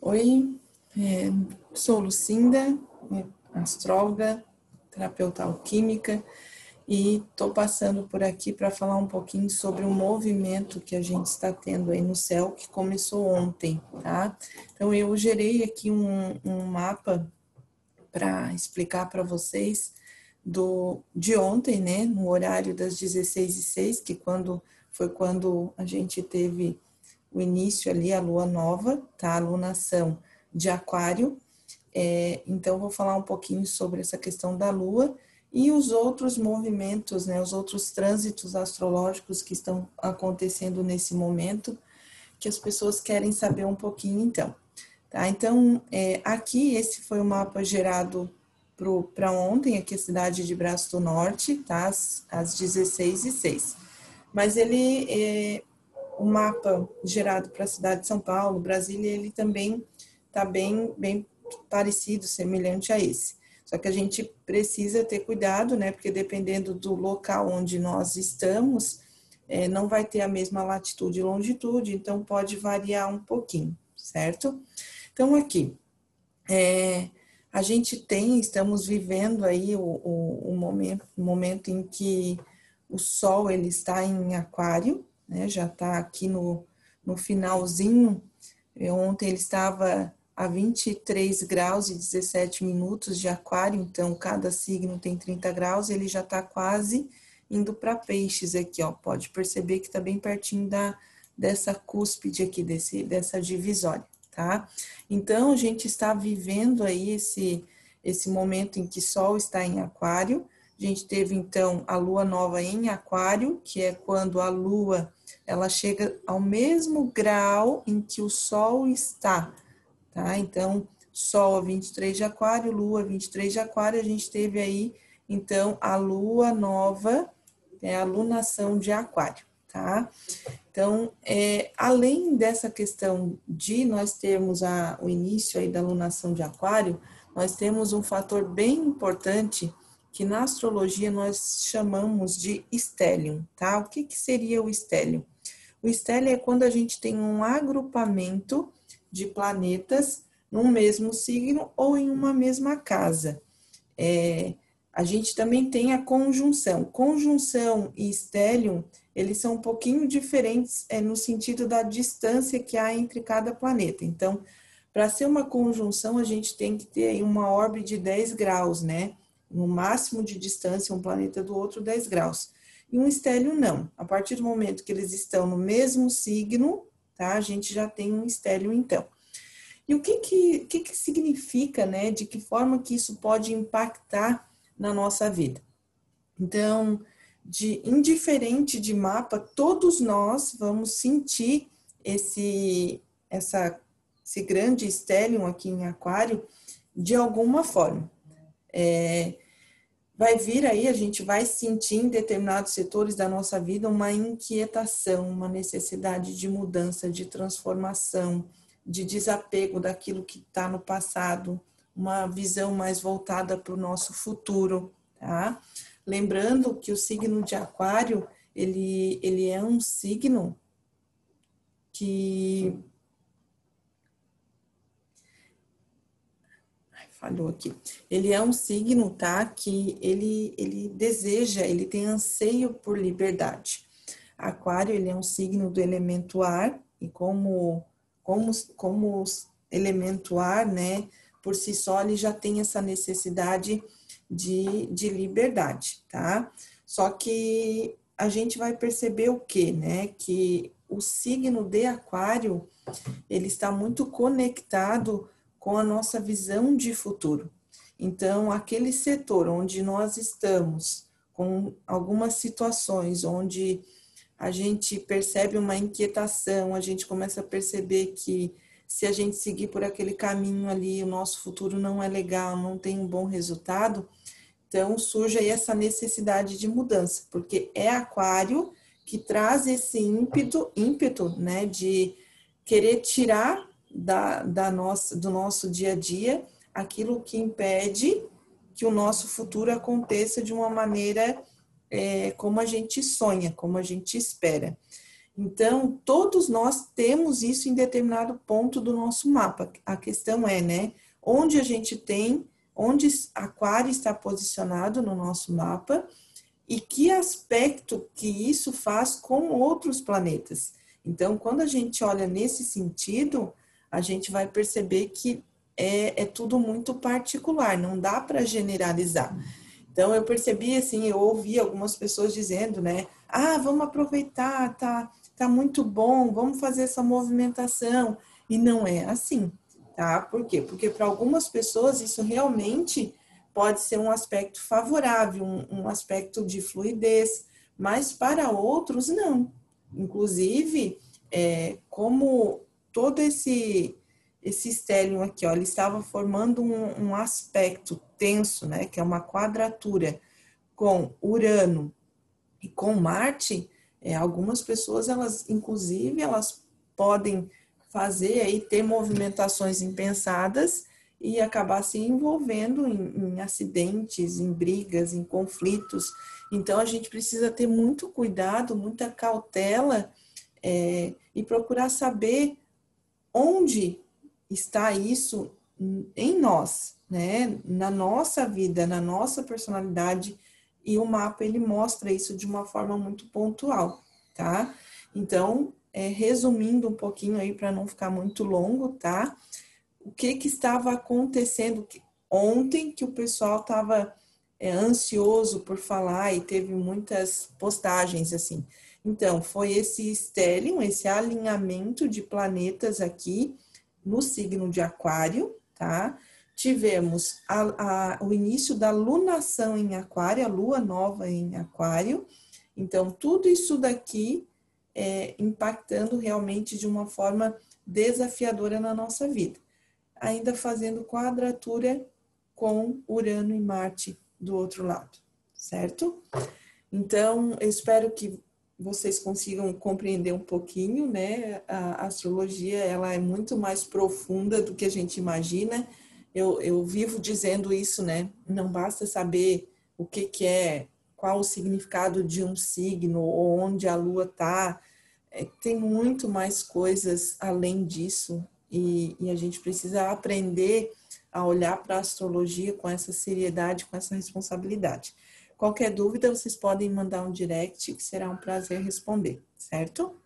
Oi, sou Lucinda, astróloga, terapeuta alquímica e estou passando por aqui para falar um pouquinho sobre o movimento que a gente está tendo aí no céu, que começou ontem, tá? Então eu gerei aqui um mapa para explicar para vocês de ontem, né, no horário das 16h06, que foi quando a gente teve o início ali, a lua nova, tá? A lunação de Aquário. Então, vou falar um pouquinho sobre essa questão da lua e os outros movimentos, né? Os outros trânsitos astrológicos que estão acontecendo nesse momento, que as pessoas querem saber um pouquinho, então. Tá? Então, aqui, esse foi o mapa gerado para ontem, aqui a cidade de Braço do Norte, tá? Às 16h06. Mas o mapa gerado para a cidade de São Paulo, Brasília, ele também está bem parecido, semelhante a esse. Só que a gente precisa ter cuidado, né? Porque dependendo do local onde nós estamos, não vai ter a mesma latitude e longitude, então pode variar um pouquinho, certo? Então, aqui, estamos vivendo aí o momento em que o Sol ele está em Aquário, né? Já está aqui no finalzinho. Ontem ele estava a 23 graus e 17 minutos de Aquário, então cada signo tem 30 graus, ele já está quase indo para Peixes aqui, ó. Pode perceber que está bem pertinho dessa cúspide aqui, dessa divisória, tá? Então, a gente está vivendo aí esse momento em que Sol está em Aquário. A gente teve, então, a Lua nova em Aquário, que é quando a Lua ela chega ao mesmo grau em que o Sol está, tá? Então, Sol a 23 de Aquário, Lua 23 de Aquário, a gente teve aí, então, a Lua nova, a lunação de Aquário, tá? Então, além dessa questão de nós termos o início aí da lunação de Aquário, nós temos um fator bem importante que na astrologia nós chamamos de stellium, tá? O que seria o stellium? O stellium é quando a gente tem um agrupamento de planetas num mesmo signo ou em uma mesma casa. A gente também tem a conjunção. Conjunção e stellium, eles são um pouquinho diferentes no sentido da distância que há entre cada planeta. Então, para ser uma conjunção, a gente tem que ter aí uma órbita de 10 graus, né? No máximo de distância, um planeta do outro, 10 graus. E um stellium, não. A partir do momento que eles estão no mesmo signo, tá? A gente já tem um stellium, então. E o que significa, né? De que forma que isso pode impactar na nossa vida? Então, indiferente de mapa, todos nós vamos sentir esse grande stellium aqui em Aquário de alguma forma. Vai vir aí, a gente vai sentir em determinados setores da nossa vida uma inquietação, uma necessidade de mudança, de transformação, de desapego daquilo que está no passado, uma visão mais voltada para o nosso futuro, tá? Lembrando que o signo de Aquário, ele é um signo que... Falhou aqui. Ele é um signo, tá? Que ele deseja, ele tem anseio por liberdade. Aquário, ele é um signo do elemento ar, e como elemento ar, né? Por si só, ele já tem essa necessidade de liberdade, tá? Só que a gente vai perceber o quê, né? Que o signo de Aquário, ele está muito conectado com a nossa visão de futuro. Então, aquele setor onde nós estamos, com algumas situações onde a gente percebe uma inquietação, a gente começa a perceber que se a gente seguir por aquele caminho ali, o nosso futuro não é legal, não tem um bom resultado, então surge aí essa necessidade de mudança, porque é Aquário que traz esse ímpeto, né, de querer tirar do nosso dia a dia aquilo que impede que o nosso futuro aconteça de uma maneira como a gente sonha, como a gente espera. Então, todos nós temos isso em determinado ponto do nosso mapa. A questão é, né, onde a gente tem, onde Aquário está posicionado no nosso mapa e que aspecto que isso faz com outros planetas. Então, quando a gente olha nesse sentido, a gente vai perceber que é tudo muito particular, não dá para generalizar. Então, eu percebi, assim, eu ouvi algumas pessoas dizendo, né, ah, vamos aproveitar, tá muito bom, vamos fazer essa movimentação. E não é assim, tá? Por quê? Porque para algumas pessoas isso realmente pode ser um aspecto favorável, um aspecto de fluidez, mas para outros não. Inclusive, como todo esse stellium aqui, ó, ele estava formando um aspecto tenso, né, que é uma quadratura com Urano e com Marte, algumas pessoas, elas, inclusive, elas podem fazer aí, ter movimentações impensadas e acabar se envolvendo em acidentes, em brigas, em conflitos. Então, a gente precisa ter muito cuidado, muita cautela, e procurar saber onde está isso em nós, né? Na nossa vida, na nossa personalidade, e o mapa ele mostra isso de uma forma muito pontual, tá? Então, resumindo um pouquinho aí para não ficar muito longo, tá? O que estava acontecendo ontem que o pessoal estava ansioso por falar e teve muitas postagens assim. Então, foi esse stellium, esse alinhamento de planetas aqui no signo de Aquário, tá? Tivemos o início da lunação em Aquário, a lua nova em Aquário. Então, tudo isso daqui impactando realmente de uma forma desafiadora na nossa vida. Ainda fazendo quadratura com Urano e Marte do outro lado, certo? Então, eu espero que vocês consigam compreender um pouquinho, né? A astrologia, ela é muito mais profunda do que a gente imagina. Eu vivo dizendo isso, né? Não basta saber o que é, qual o significado de um signo, ou onde a lua está. Tem muito mais coisas além disso, e a gente precisa aprender a olhar para a astrologia com essa seriedade, com essa responsabilidade. Qualquer dúvida, vocês podem mandar um direct, que será um prazer responder, certo?